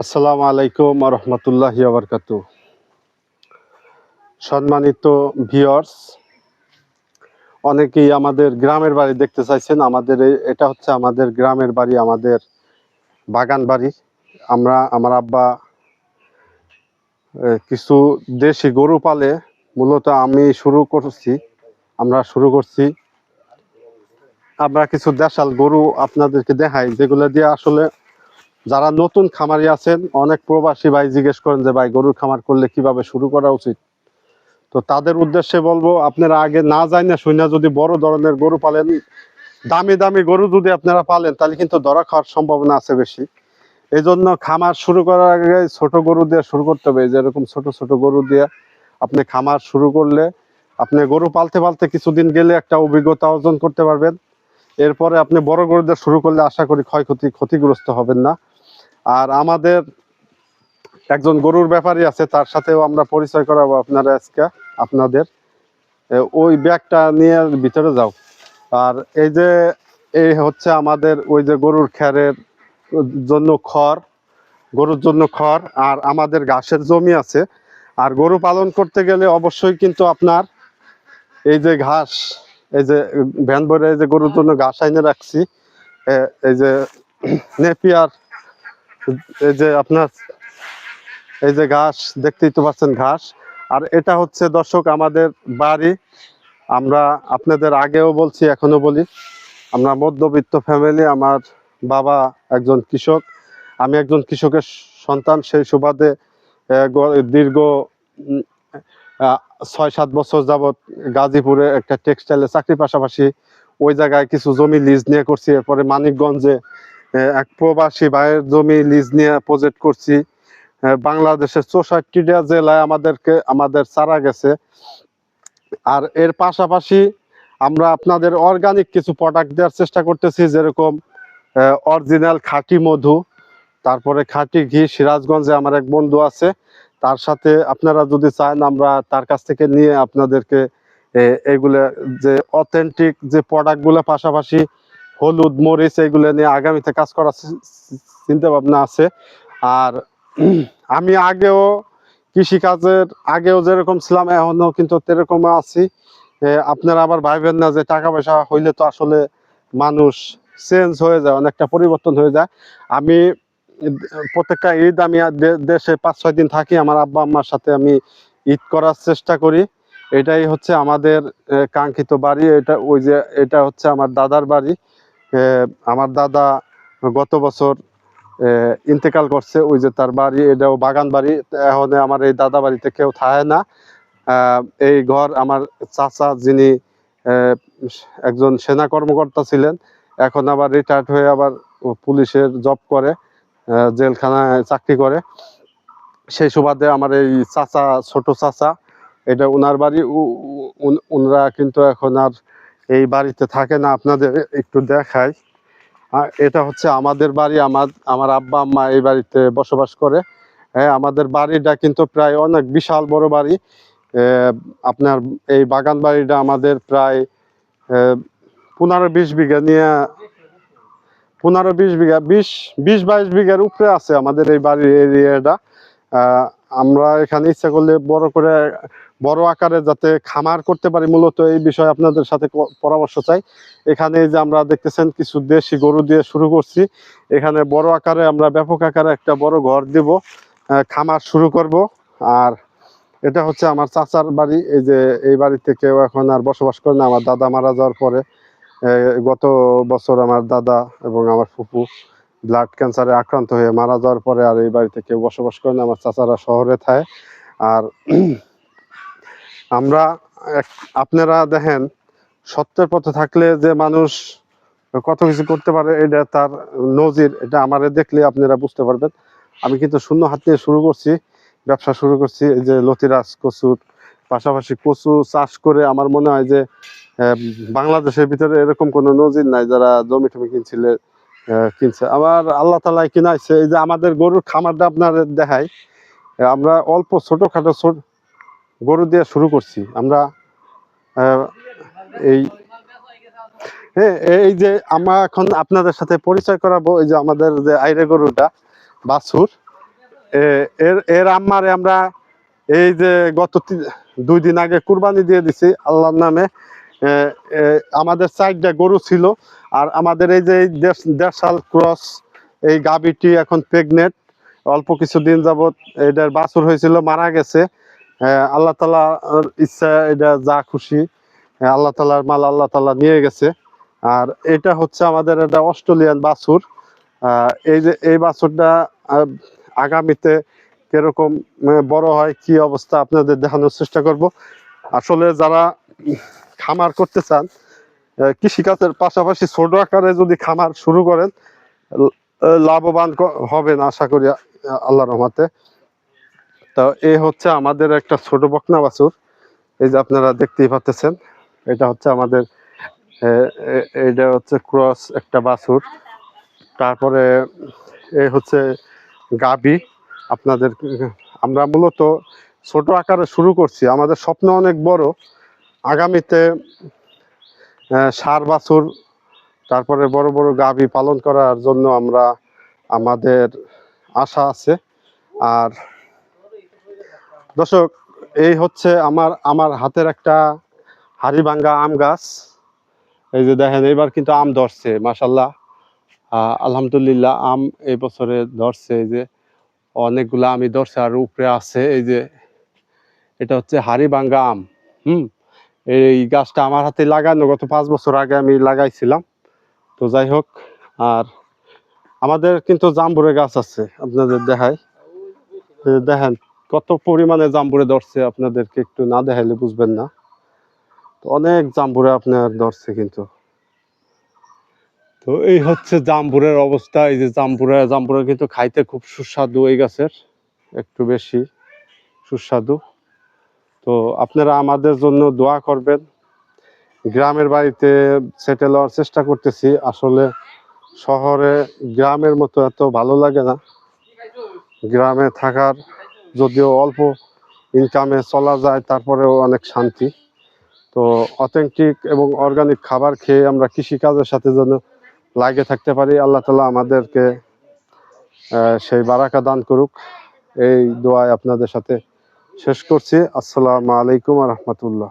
আসসালামু আলাইকুম রহমতুল্লাহি বারাকাতু। সম্মানিত ভিউয়ার্স, অনেকেই আমাদের গ্রামের বাড়ি দেখতে চাইছেন। এটা হচ্ছে আমাদের গ্রামের বাড়ি, আমাদের বাগান বাড়ি। আমার আব্বা কিছু দেশি গরু পালে। মূলত আমরা শুরু করছি। আমরা কিছু দেশাল গরু আপনাদেরকে দেখাই, যেগুলো দিয়ে আসলে যারা নতুন খামারি আছেন, অনেক প্রবাসী ভাই জিজ্ঞেস করেন যে ভাই গরুর খামার করলে কিভাবে শুরু করা উচিত। তো তাদের উদ্দেশ্যে বলবো, আপনারা আগে না জানি না শুনে যদি বড় ধরনের গরু পালেন, দামি দামি গরু যদি আপনারা পালেন, তাহলে কিন্তু ধরা খাওয়ার সম্ভাবনা আছে বেশি। এই জন্য খামার শুরু করার আগে ছোট গরু দিয়ে শুরু করতে হবে। যেরকম ছোট ছোট গরু দিয়ে আপনি খামার শুরু করলে আপনি গরু পালতে পালতে কিছুদিন গেলে একটা অভিজ্ঞতা অর্জন করতে পারবেন। এরপরে আপনি বড় গরু দিয়ে শুরু করলে আশা করি ক্ষতিগ্রস্ত হবেন না। আর আমাদের একজন গরুর ব্যাপারী আছে, তার সাথেও আমরা পরিচয় করাবো আপনাদের। ওই ব্যাগটা নিয়ে ভিতরে যাও। আর এই হচ্ছে আমাদের ওই যে জন্য খড় গরুর জন্য খড়, আর আমাদের ঘাসের জমি আছে। আর গরু পালন করতে গেলে অবশ্যই কিন্তু আপনার এই যে ঘাস, এই যে ভ্যান ভরে এই যে গরুর জন্য ঘাস আইনে রাখছি, এই যে নেপিয়ার, এই যে আপনার এই যে ঘাস দেখতেই তো পাচ্ছেন, ঘাস। আর এটা হচ্ছে দর্শক আমাদের বাড়ি। আমরা আপনাদের আগেও বলছি, এখনো বলি, আমরা মধ্যবিত্ত ফ্যামিলি। আমার বাবা একজন কৃষক, আমি একজন কৃষকের সন্তান। সেই সুবাদে দীর্ঘ 6-7 বছর যাবৎ গাজীপুরে একটা টেক্সটাইলে চাকরির পাশাপাশি ওই জায়গায় কিছু জমি লিজ নিয়ে করছি। এরপরে মানিকগঞ্জে এক প্রবাসী ভাইয়ের জমি লিজ নিয়ে প্রজেক্ট করছি। বাংলাদেশের 64টা জেলায় আমাদের চারা গেছে। আর এর পাশাপাশি আমরা আপনাদের অর্গানিক কিছু প্রোডাক্ট দেওয়ার চেষ্টা করতেছি, যেরকম অরিজিনাল খাঁটি মধু, তারপরে খাঁটি ঘি। সিরাজগঞ্জে আমার এক বন্ধু আছে, তার সাথে আপনারা যদি চান আমরা তার কাছ থেকে নিয়ে আপনাদেরকে এইগুলো যে অথেন্টিক যে প্রোডাক্টগুলো, পাশাপাশি হলুদ মরিচ এইগুলো নিয়ে আগামীতে কাজ করার চিন্তা ভাবনা আছে। আর আমি কৃষিকাজের আগেও যেরকম ছিলাম, এখনো কিন্তু সেরকম আছি। আপনারা আবার ভাইবেন না যে টাকা পয়সা হইলে তো আসলে মানুষ চেঞ্জ হয়ে যায়, অনেকটা পরিবর্তন হয়ে যায়। আমি প্রত্যেকটা ঈদ আমি দেশে 5-6 দিন থাকি। আমার আব্বা আম্মার সাথে আমি ঈদ করার চেষ্টা করি। এটাই হচ্ছে আমাদের কাঙ্ক্ষিত বাড়ি। এটা হচ্ছে আমার দাদার বাড়ি। আমার দাদা গত বছর ইন্তেকাল করছে। ওই যে তার বাড়ি, এটাও বাগান বাড়ি। এখন আমার এই দাদা বাড়িতে কেউ থাকে না। এই ঘর আমার চাচা, যিনি একজন সেনা কর্মকর্তা ছিলেন, এখন আবার রিটায়ার্ড হয়ে আবার পুলিশের জব করে, জেলখানায় চাকরি করে। সেই সুবাদে আমার এই চাচা, ছোট চাচা, এটা ওনার বাড়ি। ওনারা কিন্তু এখন আর এই বাড়িতে থাকে না। আপনাদের একটু দেখাই। এটা হচ্ছে আমাদের বাড়ি। আমার আব্বা আম্মা এই বাড়িতে বসবাস করে। হ্যাঁ, আমাদের বাড়িটা কিন্তু প্রায় অনেক বিশাল বড় বাড়ি। আপনার এই বাগান বাড়িটা আমাদের প্রায় 15-20 বিঘা নিয়ে, 15-20 বিঘা, 20-22 বিঘার উপরে আছে আমাদের এই বাড়ির এরিয়াটা। আমরা এখানে ইচ্ছা করলে বড় আকারে যাতে খামার করতে পারি, মূলত এই বিষয়ে আপনাদের সাথে পরামর্শ চাই। এখানে যে আমরা দেখতেছেন কিছু দেশি গরু দিয়ে শুরু করছি। এখানে বড় আকারে আমরা ব্যাপক আকারে একটা বড় ঘর দিব, খামার শুরু করব। আর এটা হচ্ছে আমার চাচার বাড়ি। এই বাড়িতে কেউ এখন আর বসবাস করে না। আমার দাদা মারা যাওয়ার পরে গত বছর আমার দাদা এবং আমার ফুফু ব্লাড ক্যান্সারে আক্রান্ত হয়ে মারা যাওয়ার পরে আর এই বাড়িতে কেউ বসবাস করে না। আমার চাচারা শহরে থাকে। আর আমরা আপনারা দেখেন, সত্যের পথে থাকলে যে মানুষ কত কিছু করতে পারে, এটা তার নজির। এটা আমারে দেখলে আপনারা বুঝতে পারবেন। আমি কিন্তু শূন্য হাত নিয়ে ব্যবসা শুরু করছি। এই যে লতিরাজ কচুর পাশাপাশি কচু চাষ করে আমার মনে হয় যে বাংলাদেশের ভিতরে এরকম কোনো নজির নাই যারা জমি টমি কিনছে। আবার আল্লাহ তালাই কিনাইছে। এই যে আমাদের গরুর খামারটা আপনাদের দেখাই। আমরা অল্প ছোটখাটো গরু দিয়ে শুরু করছি আমরা। এই হ্যাঁ, এই যে আমরা এখন আপনাদের সাথে পরিচয় করাবো, এই যে আমাদের যে আইরে গরুটা, বাছুর। এর এর আম্মারে আমরা এই যে গত 2 দিন আগে কুরবানি দিয়ে দিছি আল্লাহর নামে। এ, এ, আমাদের 4টা গরু ছিল, আর আমাদের এই যে এই দেশাল ক্রস এই গাভীটি এখন প্রেগনেন্ট। অল্প কিছুদিন যাবত এটার বাছুর হয়েছিল, মারা গেছে। আল্লাহ তাআলার ইচ্ছা, এটা যা খুশি আল্লাহ তাআলার মাল আল্লাহ তাআলা নিয়ে গেছে। আর এটা হচ্ছে আমাদের একটা অস্ট্রেলিয়ান বাছুর। এই যে এই বাছুরটা আগামীতে কিরকম বড় হয়, কি অবস্থা আপনাদের দেখানোর চেষ্টা করব। আসলে যারা খামার করতে চান, কৃষিকাজের পাশাপাশি ছোট আকারে যদি খামার শুরু করেন, লাভবান হবেন আশা করি আল্লাহর রহমতে। তো এই হচ্ছে আমাদের একটা ছোট বকনা বাছুর, এই যে আপনারা দেখতেই পাচ্ছেন। এটা হচ্ছে আমাদের এটা হচ্ছে ক্রস একটা বাছুর। তারপরে এই হচ্ছে গাবি। আপনাদের আমরা মূলত ছোট আকারে শুরু করছি, আমাদের স্বপ্ন অনেক বড়। আগামীতে ষাঁড় বাছুর, তারপরে বড় বড় গাভী পালন করার জন্য আমাদের আশা আছে। আর দর্শক, এই হচ্ছে আমার হাতের একটা হাড়িভাঙ্গা আম গাছ। এই যে দেখেন, এবার কিন্তু আম ধরছে মাশাল্লাহ, আলহামদুলিল্লাহ। আম এই বছরে ধরছে, এই যে অনেকগুলো আমি ধরছে, আর উপরে আছে। এই যে এটা হচ্ছে হাড়িভাঙ্গা আম। এই গাছটা আমার হাতে লাগানো গত 5 বছর আগে আমি লাগাইছিলাম। তো যাই হোক, আর আমাদের কিন্তু জাম্বুরে গাছ আছে, আপনাদের দেখাই। দেখেন কত পরিমাণে জাম্বুরে ধরছে, আপনাদেরকে একটু না দেখাইলে বুঝবেন না। তো অনেক জাম্বুরে আপনার ধরছে কিন্তু। তো এই হচ্ছে জাম্বুরের অবস্থা। এই যে জাম্বুরা কিন্তু খাইতে খুব সুস্বাদু, এই গাছের একটু বেশি সুস্বাদু। তো আপনারা আমাদের জন্য দোয়া করবেন। গ্রামের বাড়িতে সেটেল হওয়ার চেষ্টা করতেছি। আসলে শহরে গ্রামের মতো এত ভালো লাগে না। গ্রামে থাকার, যদিও অল্প ইনকামে চলা যায়, তারপরেও অনেক শান্তি। তো অথেন্টিক এবং অর্গানিক খাবার খেয়ে আমরা কৃষিকাজের সাথে যেন লাগে থাকতে পারি, আল্লাহ তাআলা আমাদেরকে সেই বারাকা দান করুক। এই দোয়ায় আপনাদের সাথে শেষ করছি। আসসালামু আলাইকুম ওয়া রাহমাতুল্লাহ।